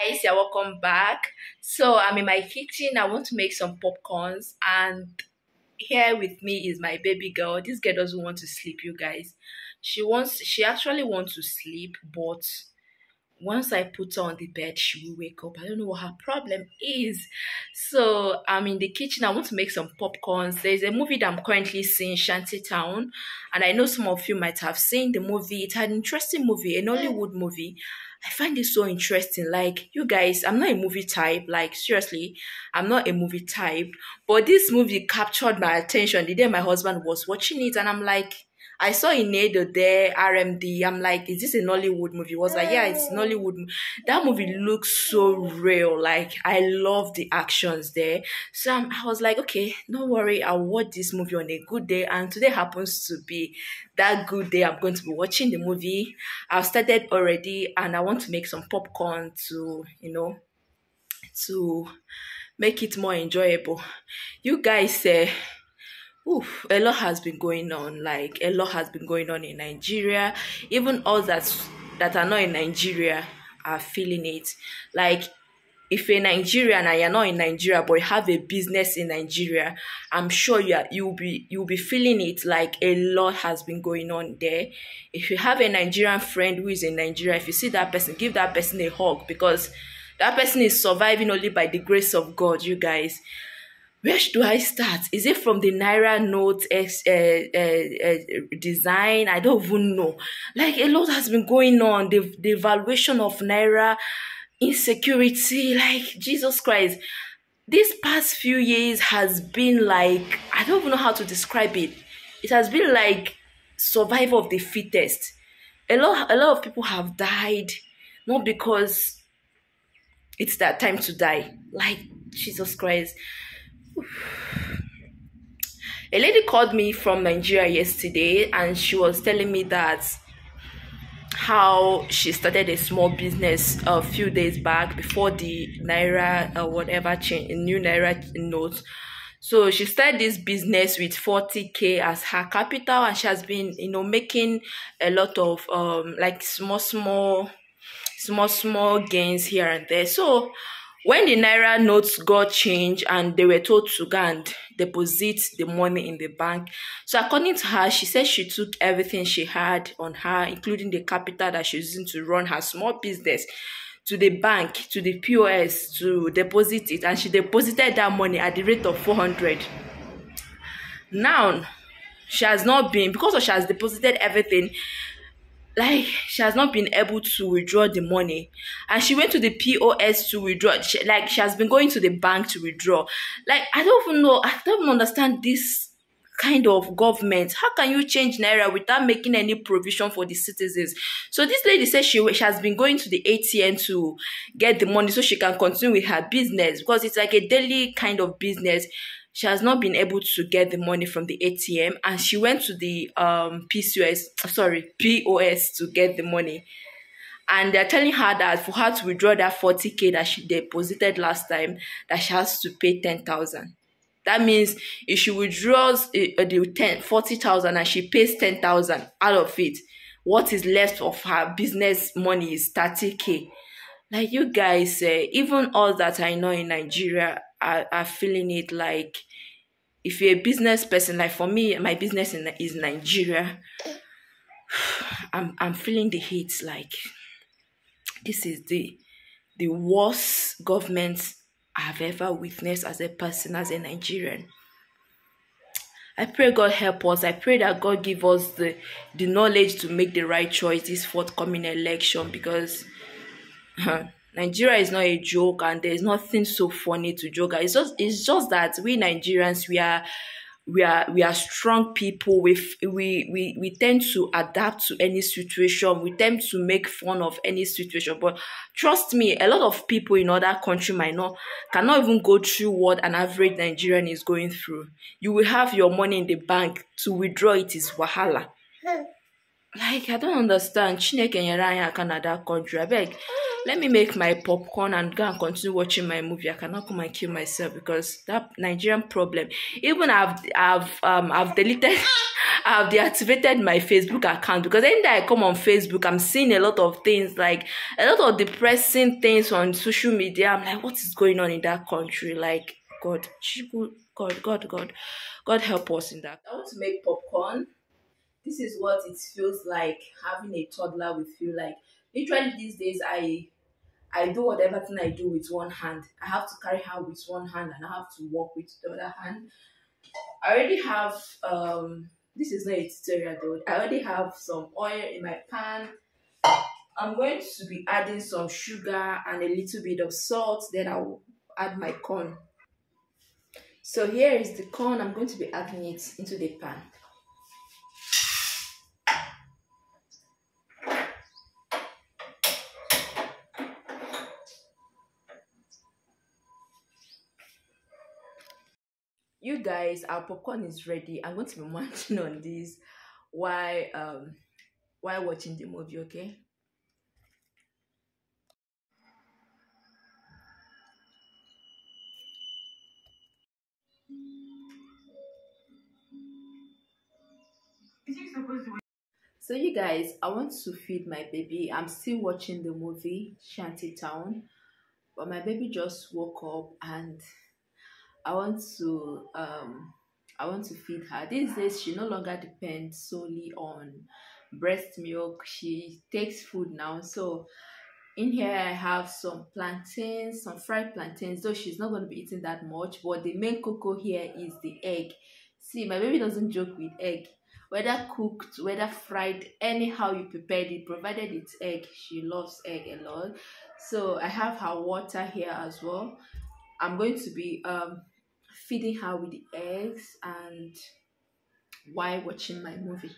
Guys, you're welcome back. So I'm in my kitchen. I want to make some popcorns, and here with me is my baby girl. This girl doesn't want to sleep, you guys. She actually wants to sleep, but once I put her on the bed, she will wake up. I don't know what her problem is. So I'm in the kitchen. I want to make some popcorns. There's a movie that I'm currently seeing, Shantytown, and I know some of you might have seen the movie. It's an interesting movie, an Hollywood movie. I find it so interesting. Like, you guys, I'm not a movie type. Like, seriously, I'm not a movie type. But this movie captured my attention the day my husband was watching it, and I'm like, I saw Inedo there, RMD. I'm like, is this a Nollywood movie? He was like, yeah, it's Nollywood. That movie looks so real. Like, I love the actions there. So I was like, okay, don't worry. I'll watch this movie on a good day. And today happens to be that good day. I'm going to be watching the movie. I've started already, and I want to make some popcorn to, to make it more enjoyable. You guys say, oof, a lot has been going on. Like, a lot has been going on in Nigeria. Even us that are not in Nigeria are feeling it. Like, if you're Nigerian and you're not in Nigeria but you have a business in Nigeria, I'm sure you'll be feeling it. Like, a lot has been going on there. If you have a Nigerian friend who is in Nigeria, if you see that person, give that person a hug, because that person is surviving only by the grace of God, you guys. Where do I start? Is it from the Naira note design? I don't even know. Like, a lot has been going on. The valuation of Naira, insecurity, like, Jesus Christ. These past few years has been like, I don't even know how to describe it. It has been like survival of the fittest. A lot of people have died, not because it's that time to die. Like, Jesus Christ. A lady called me from Nigeria yesterday, and she was telling me that how she started a small business a few days back before the Naira or whatever change, new Naira notes. So she started this business with 40K as her capital, and she has been, making a lot of like small gains here and there. So when the Naira notes got changed and they were told to go and deposit the money in the bank, so according to her, she said she took everything she had on her, including the capital that she's using to run her small business, to the bank, to the POS, to deposit it, and she deposited that money at the rate of 400. Now, she has not been, because she has deposited everything, like, she has not been able to withdraw the money, and she went to the POS to withdraw. She has been going to the bank to withdraw. Like, I don't even know, I don't even understand this kind of government. How can you change Naira without making any provision for the citizens? So this lady says she has been going to the ATM to get the money so she can continue with her business, because it's like a daily kind of business. She has not been able to get the money from the ATM, and she went to the POS to get the money. And they're telling her that for her to withdraw that 40K that she deposited last time, that she has to pay 10,000. That means if she withdraws the 40,000 and she pays 10,000 out of it, what is left of her business money is 30K. Like, you guys, even all that I know in Nigeria are feeling it. Like, if you're a business person, like for me, my business is Nigeria, I'm feeling the heat. Like, this is the worst government I've ever witnessed as a person, as a Nigerian. I pray God help us. I pray that God give us the knowledge to make the right choice this forthcoming election, because Nigeria is not a joke, and there's nothing so funny to joke at. It's just that we Nigerians, we are strong people. We tend to adapt to any situation. We tend to make fun of any situation. But trust me, a lot of people in other country cannot even go through what an average Nigerian is going through. You will have your money in the bank, to withdraw it is wahala. Like, I don't understand. Chineke nyere anyị aka na that country. I beg, let me make my popcorn and go and continue watching my movie. I cannot come and kill myself because that Nigerian problem. Even I've deleted, I've deactivated my Facebook account because anytime I come on Facebook, I'm seeing a lot of things, like a lot of depressing things on social media. I'm like, what is going on in that country? Like, God, God help us in that. I want to make popcorn. This is what it feels like having a toddler with you. Like, literally these days, I do whatever thing I do with one hand. I have to carry her with one hand and I have to walk with the other hand. I already have this is not a tutorial though. I already have some oil in my pan. I'm going to be adding some sugar and a little bit of salt. Then I will add my corn. So here is the corn. I'm going to be adding it into the pan. You guys, our popcorn is ready. I'm going to be munching on this while watching the movie, okay? So you guys, I want to feed my baby. I'm still watching the movie Shantytown, but my baby just woke up and I want to I want to feed her. These days she no longer depends solely on breast milk. She takes food now. So in here I have some plantains, some fried plantains, though she's not going to be eating that much, but the main cocoa here is the egg. See, my baby doesn't joke with egg. Whether cooked, whether fried, anyhow you prepared it, provided it's egg, she loves egg a lot. So I have her water here as well. I'm going to be feeding her with the eggs and while watching my movie.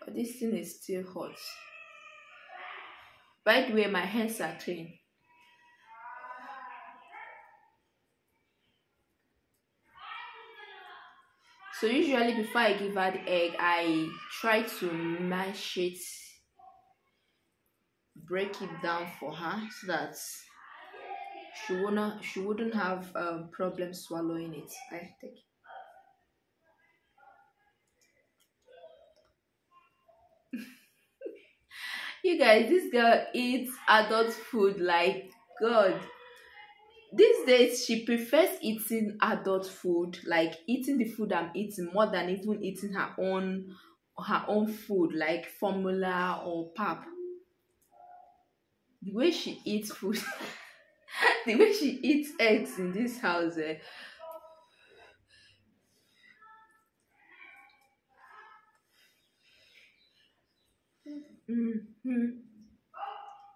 But this thing is still hot. By the way, my hands are clean. So usually before I give her the egg, I try to mash it, break it down for her so that she wouldn't have problem swallowing it. I think. You guys, this girl eats adult food like God. These days, she prefers eating adult food, like eating the food I'm eating more than even eating her own food, like formula or pap. The way she eats food, the way she eats eggs in this house, mm-hmm.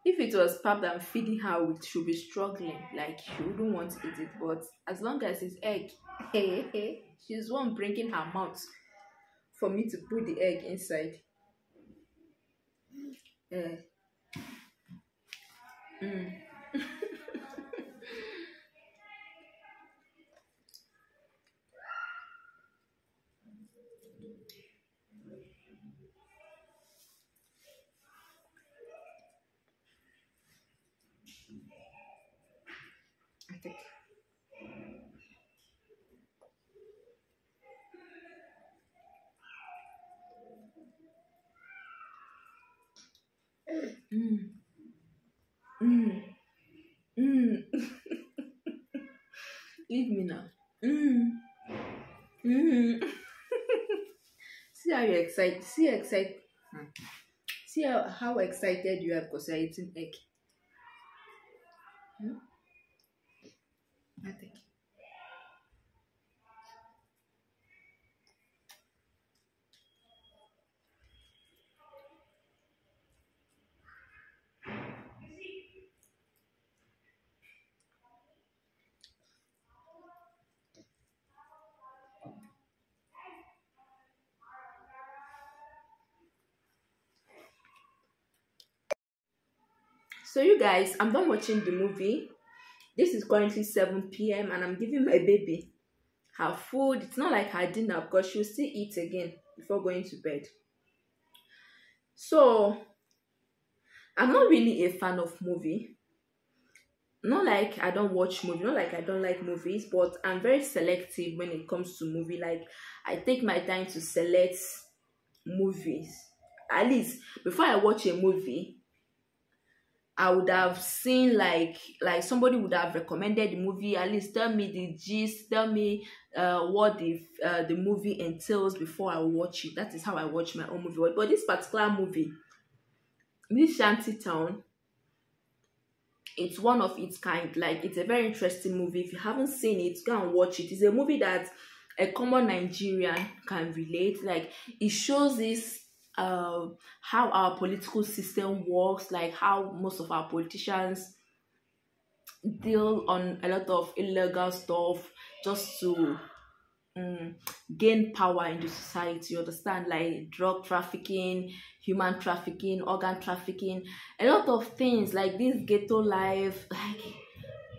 If it was pap that I'm feeding her with, she'll be struggling. Like, she wouldn't want to eat it. But as long as it's egg, she's one bringing her mouth for me to put the egg inside. Uh, mm. I think. Mm. Mm. Mm. Leave me now. Mm. Mm. See how you excited. See excited. See how excited you are because you're eating egg. Hmm? I think. So you guys, I'm done watching the movie. This is currently 7 p.m. and I'm giving my baby her food. It's not like her dinner because she'll still eat again before going to bed. So I'm not really a fan of movie. Not like I don't watch movie, not like I don't like movies, but I'm very selective when it comes to movie. Like I take my time to select movies. At least before I watch a movie, I would have seen like somebody would have recommended the movie. At least tell me the gist, tell me what the movie entails before I watch it. That is how I watch my own movie. But this particular movie, this Shanty Town, it's one of its kind. Like it's a very interesting movie. If you haven't seen it, go and watch it. It's a movie that a common Nigerian can relate. Like it shows this how our political system works, like how most of our politicians deal on a lot of illegal stuff just to um, gain power in the society. You understand? Like drug trafficking, human trafficking, organ trafficking, a lot of things like this ghetto life. Like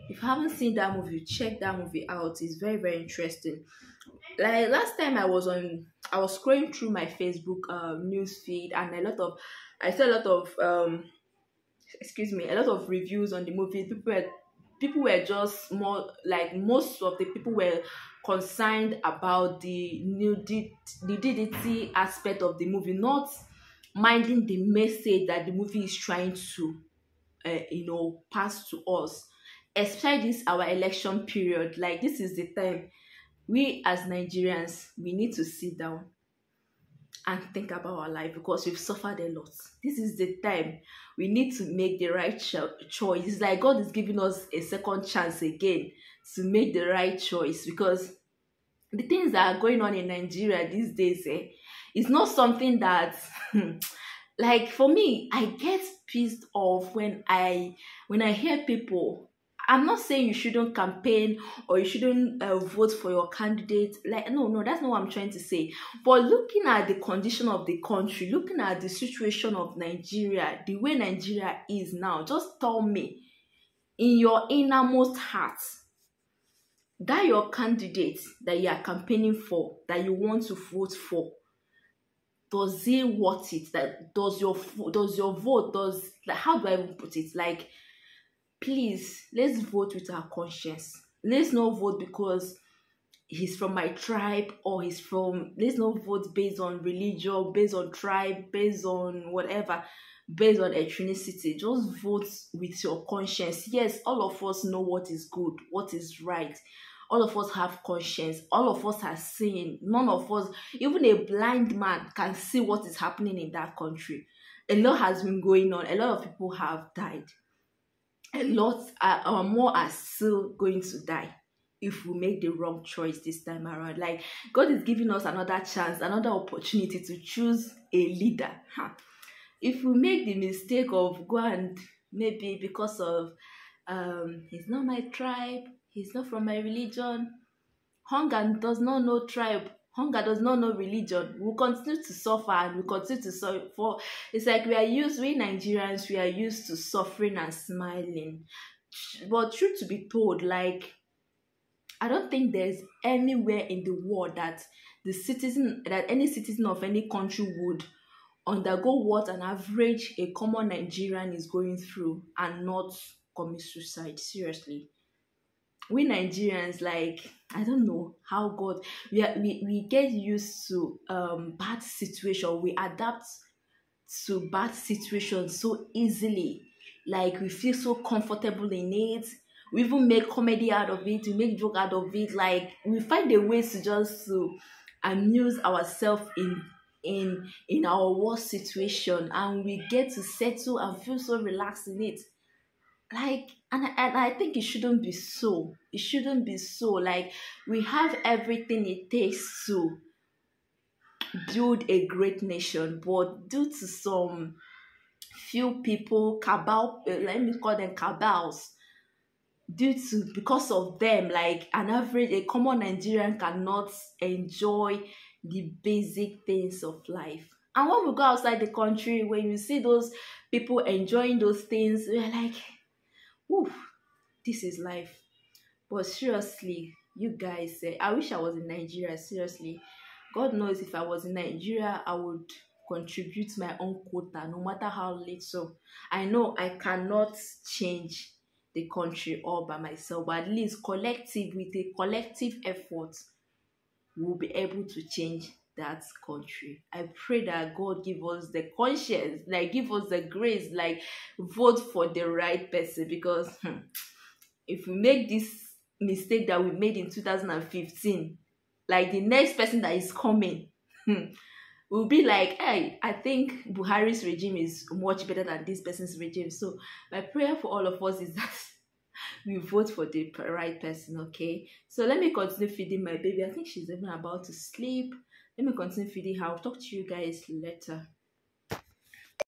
if you haven't seen that movie, check that movie out. It's very, very interesting. Like last time I was scrolling through my Facebook news feed, and I saw a lot of excuse me, a lot of reviews on the movie. People were just more like, most of the people were concerned about the nudity aspect of the movie, not minding the message that the movie is trying to pass to us, especially this our election period. Like this is the time we as Nigerians, we need to sit down and think about our life because we've suffered a lot. This is the time we need to make the right choice. It's like God is giving us a second chance again to make the right choice, because the things that are going on in Nigeria these days, it's not something that like for me, I get pissed off when I hear people. I'm not saying you shouldn't campaign or you shouldn't vote for your candidate. Like, no, no, that's not what I'm trying to say. But looking at the condition of the country, looking at the situation of Nigeria, the way Nigeria is now, just tell me in your innermost heart that your candidate that you are campaigning for, that you want to vote for, does it worth it? That does your vote, does, like, how do I even put it? Like, please, let's vote with our conscience. Let's not vote because he's from my tribe, or let's not vote based on religion, based on tribe, based on whatever, based on ethnicity. Just vote with your conscience. Yes, all of us know what is good, what is right. All of us have conscience. All of us are seeing. None of us, even a blind man, can see what is happening in that country. A lot has been going on. A lot of people have died. A lot more are still going to die if we make the wrong choice this time around. Like, God is giving us another chance, another opportunity to choose a leader. If we make the mistake of go and maybe because of he's not my tribe, he's not from my religion, hunger does not know tribe, hunger does not know religion, we continue to suffer and we continue to suffer. It's like we Nigerians, we are used to suffering and smiling. But truth to be told, like, I don't think there's anywhere in the world that any citizen of any country would undergo what an average a common Nigerian is going through and not commit suicide. Seriously, we Nigerians, like, I don't know how God, we get used to bad situation. We adapt to bad situations so easily. Like, we feel so comfortable in it. We even make comedy out of it. We make joke out of it. Like, we find a way to just to amuse ourselves in our worst situation, and we get to settle and feel so relaxed in it. Like, and I think it shouldn't be so. It shouldn't be so. Like, we have everything it takes to build a great nation, but due to some few people, let me call them cabals, because of them, like, a common Nigerian cannot enjoy the basic things of life. And when we go outside the country, when you see those people enjoying those things, we're like, ooh, this is life. But seriously, You guys, I wish I was in Nigeria, seriously. God knows if I was in Nigeria, I would contribute my own quota, no matter how little. I know I cannot change the country all by myself, but at least collective, with a collective effort, we'll be able to change that country. I pray that God give us the conscience, like give us the grace, like vote for the right person, because if we make this mistake that we made in 2015, like the next person that is coming, will be like, hey, I think Buhari's regime is much better than this person's regime. So my prayer for all of us is that we vote for the right person, okay? So let me continue feeding my baby. I think she's even about to sleep. Let me continue feeding her. I'll talk to you guys later.